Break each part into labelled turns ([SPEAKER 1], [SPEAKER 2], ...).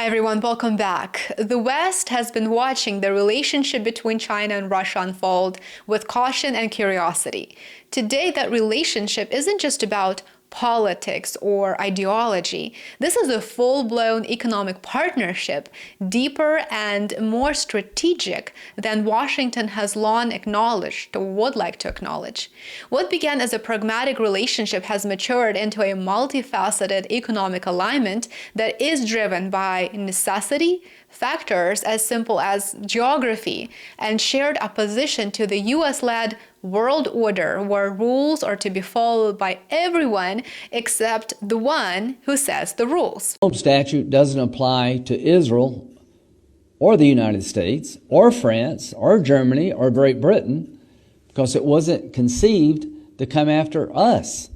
[SPEAKER 1] Hi everyone, welcome back. The West has been watching the relationship between China and Russia unfold with caution and curiosity. Today, that relationship isn't just about politics or ideology. This is a full-blown economic partnership, deeper and more strategic than Washington has long acknowledged or would like to acknowledge. What began as a pragmatic relationship has matured into a multifaceted economic alignment that is driven by necessity, factors as simple as geography, and shared opposition to the US-led world order where rules are to be followed by everyone except the one who sets the rules.
[SPEAKER 2] The statute doesn't apply to Israel or the United States or France or Germany or Great Britain because it wasn't conceived to come after us.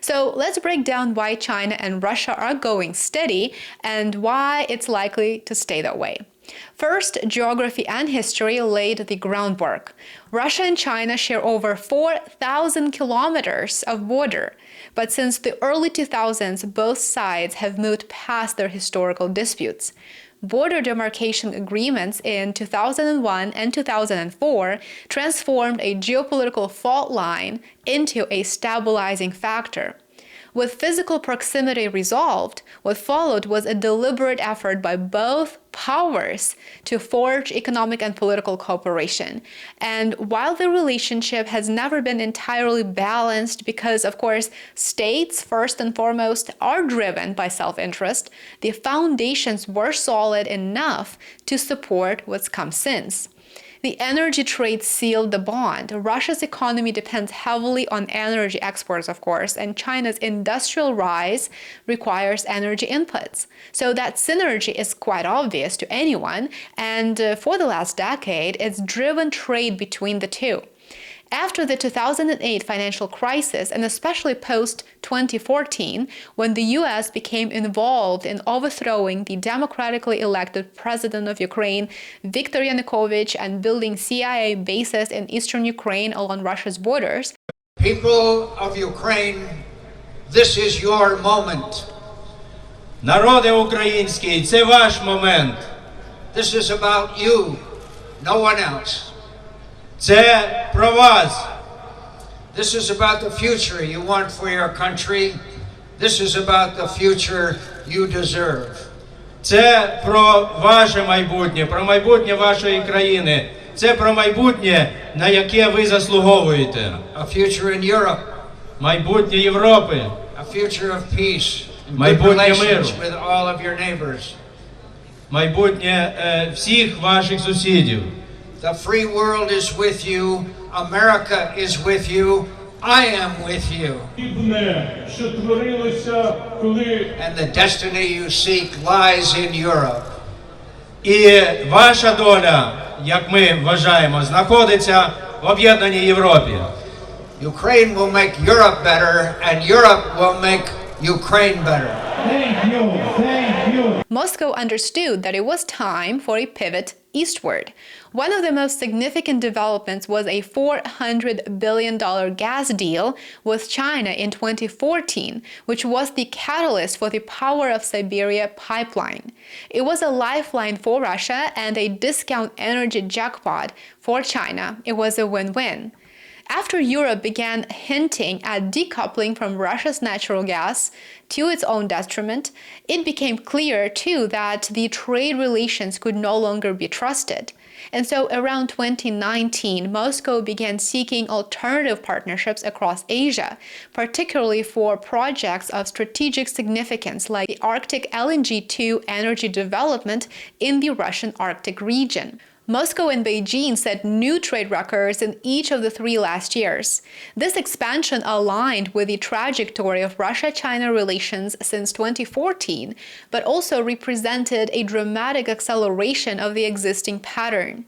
[SPEAKER 1] So let's break down why China and Russia are going steady and why it's likely to stay that way. First, geography and history laid the groundwork. Russia and China share over 4,000 kilometers of border, but since the early 2000s, both sides have moved past their historical disputes. Border demarcation agreements in 2001 and 2004 transformed a geopolitical fault line into a stabilizing factor. With physical proximity resolved, what followed was a deliberate effort by both powers to forge economic and political cooperation. And while the relationship has never been entirely balanced because, of course, states, first and foremost, are driven by self-interest, the foundations were solid enough to support what's come since. The energy trade sealed the bond. Russia's economy depends heavily on energy exports, of course, and China's industrial rise requires energy inputs. So that synergy is quite obvious to anyone, and for the last decade, it's driven trade between the two. After the 2008 financial crisis, and especially post-2014, when the US became involved in overthrowing the democratically elected president of Ukraine, Viktor Yanukovych, and building CIA bases in eastern Ukraine along Russia's borders.
[SPEAKER 3] People of Ukraine, this is your moment.
[SPEAKER 4] Народи український, це ваш момент.
[SPEAKER 3] This is about you, no one else.
[SPEAKER 4] Це про вас.
[SPEAKER 3] This is about the future you want for your country. This is about the future you deserve.
[SPEAKER 4] Це про ваше майбутнє, про майбутнє вашої країни. Це про майбутнє, на яке ви заслуговуєте.
[SPEAKER 3] A future in Europe.
[SPEAKER 4] Майбутнє Європи.
[SPEAKER 3] A future of peace.
[SPEAKER 4] Майбутнє миру.
[SPEAKER 3] With all of your neighbors.
[SPEAKER 4] Майбутнє всіх ваших сусідів.
[SPEAKER 3] The free world is with you. America is with you. I am with you. And the destiny you seek lies in Europe.
[SPEAKER 4] І ваша доля, як ми вважаємо, знаходиться в об'єднаній Європі.
[SPEAKER 3] Ukraine will make Europe better, and Europe will make Ukraine better.
[SPEAKER 4] Thank you. Thank you.
[SPEAKER 1] Moscow understood that it was time for a pivot eastward. One of the most significant developments was a $400 billion gas deal with China in 2014, which was the catalyst for the Power of Siberia pipeline. It was a lifeline for Russia and a discount energy jackpot for China. It was a win-win. After Europe began hinting at decoupling from Russia's natural gas to its own detriment, it became clear, too, that the trade relations could no longer be trusted. And so around 2019, Moscow began seeking alternative partnerships across Asia, particularly for projects of strategic significance like the Arctic LNG-2 energy development in the Russian Arctic region. Moscow and Beijing set new trade records in each of the 3 last years. This expansion aligned with the trajectory of Russia-China relations since 2014, but also represented a dramatic acceleration of the existing pattern.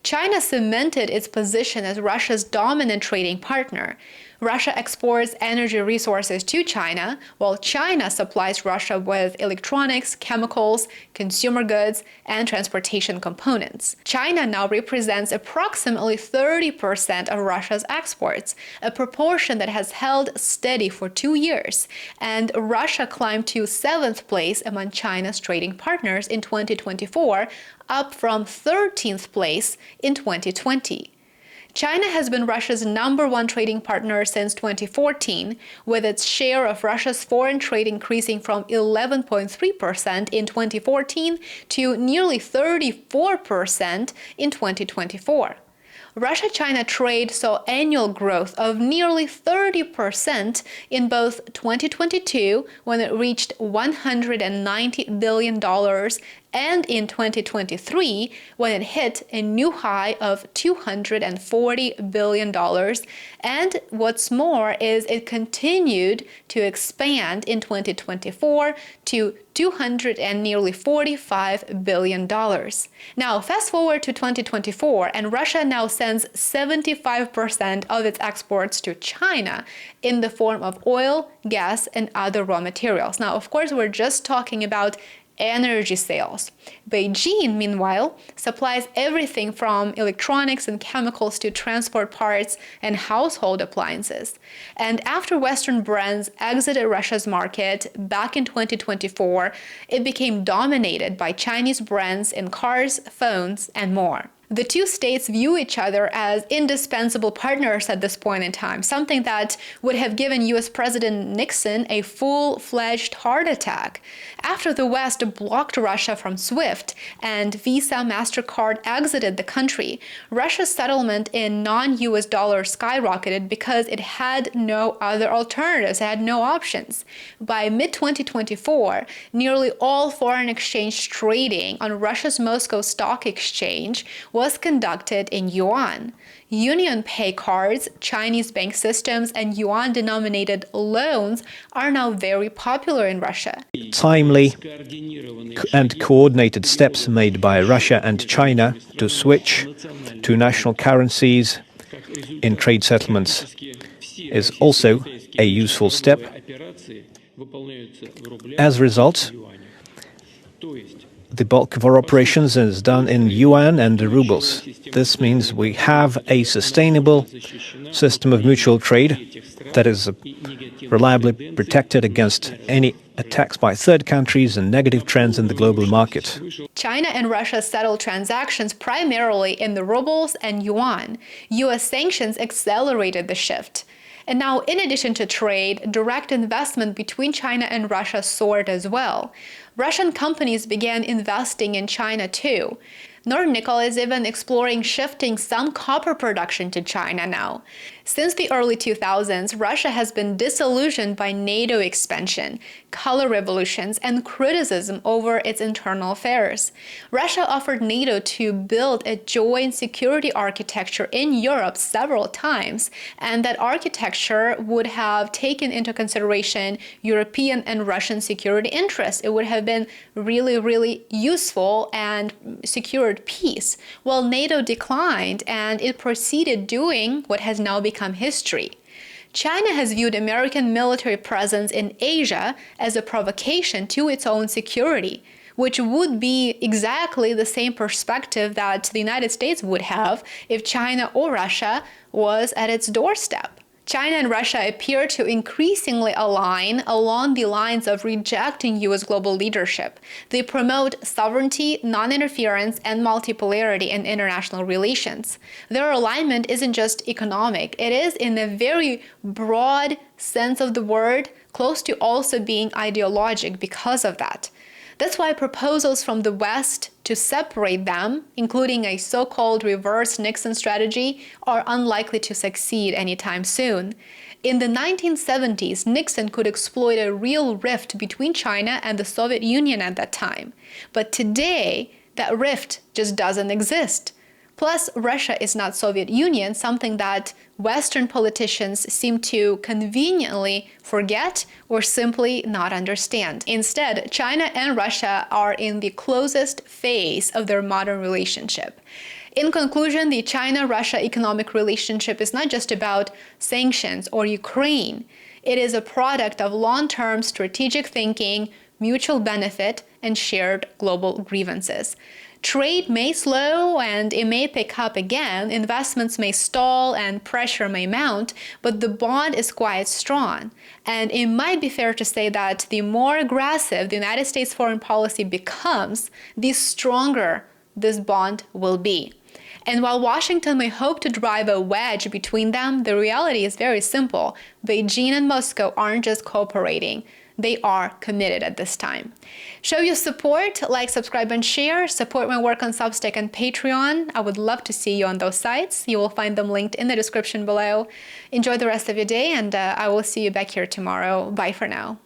[SPEAKER 1] China cemented its position as Russia's dominant trading partner. Russia exports energy resources to China, while China supplies Russia with electronics, chemicals, consumer goods, and transportation components. China now represents approximately 30% of Russia's exports, a proportion that has held steady for 2 years, and Russia climbed to 7th place among China's trading partners in 2024, up from 13th place in 2020. China has been Russia's #1 trading partner since 2014, with its share of Russia's foreign trade increasing from 11.3% in 2014 to nearly 34% in 2024. Russia-China trade saw annual growth of nearly 30% in both 2022, when it reached $190 billion, and in 2023, when it hit a new high of $240 billion. And what's more is it continued to expand in 2024 to nearly $45 billion. Now, fast forward to 2024, and Russia now sends 75% of its exports to China in the form of oil, gas, and other raw materials. Now, of course, we're just talking about energy sales. Beijing, meanwhile, supplies everything from electronics and chemicals to transport parts and household appliances. And after Western brands exited Russia's market back in 2024, it became dominated by Chinese brands in cars, phones, and more. The two states view each other as indispensable partners at this point in time, something that would have given US President Nixon a full-fledged heart attack. After the West blocked Russia from SWIFT and Visa, MasterCard exited the country, Russia's settlement in non-US dollars skyrocketed because it had no other alternatives, it had no options. By mid-2024, nearly all foreign exchange trading on Russia's Moscow Stock Exchange was conducted in yuan. UnionPay cards, Chinese bank systems, and yuan-denominated loans are now very popular in Russia.
[SPEAKER 5] Timely and coordinated steps made by Russia and China to switch to national currencies in trade settlements is also a useful step. As a result, the bulk of our operations is done in yuan and rubles. This means we have a sustainable system of mutual trade that is reliably protected against any attacks by third countries and negative trends in the global market.
[SPEAKER 1] China and Russia settle transactions primarily in the rubles and yuan. US sanctions accelerated the shift. And now, in addition to trade, direct investment between China and Russia soared as well. Russian companies began investing in China too. Nornickel is even exploring shifting some copper production to China now. Since the early 2000s, Russia has been disillusioned by NATO expansion, color revolutions, and criticism over its internal affairs. Russia offered NATO to build a joint security architecture in Europe several times, and that architecture would have taken into consideration European and Russian security interests. It would have been really, really useful and secured peace. Well, NATO declined, and it proceeded doing what has now become history. China has viewed American military presence in Asia as a provocation to its own security, which would be exactly the same perspective that the United States would have if China or Russia was at its doorstep. China and Russia appear to increasingly align along the lines of rejecting U.S. global leadership. They promote sovereignty, non-interference, and multipolarity in international relations. Their alignment isn't just economic, it is, in a very broad sense of the word, close to also being ideologic because of that. That's why proposals from the West to separate them, including a so-called reverse Nixon strategy, are unlikely to succeed anytime soon. In the 1970s, Nixon could exploit a real rift between China and the Soviet Union at that time. But today, that rift just doesn't exist. Plus, Russia is not Soviet Union, something that Western politicians seem to conveniently forget or simply not understand. Instead, China and Russia are in the closest phase of their modern relationship. In conclusion, the China-Russia economic relationship is not just about sanctions or Ukraine. It is a product of long-term strategic thinking, mutual benefit, and shared global grievances. Trade may slow and it may pick up again, investments may stall and pressure may mount, but the bond is quite strong. And it might be fair to say that the more aggressive the United States foreign policy becomes, the stronger this bond will be. And while Washington may hope to drive a wedge between them, the reality is very simple. Beijing and Moscow aren't just cooperating. They are committed at this time. Show your support, like, subscribe, and share. Support my work on Substack and Patreon. I would love to see you on those sites. You will find them linked in the description below. Enjoy the rest of your day, and I will see you back here tomorrow. Bye for now.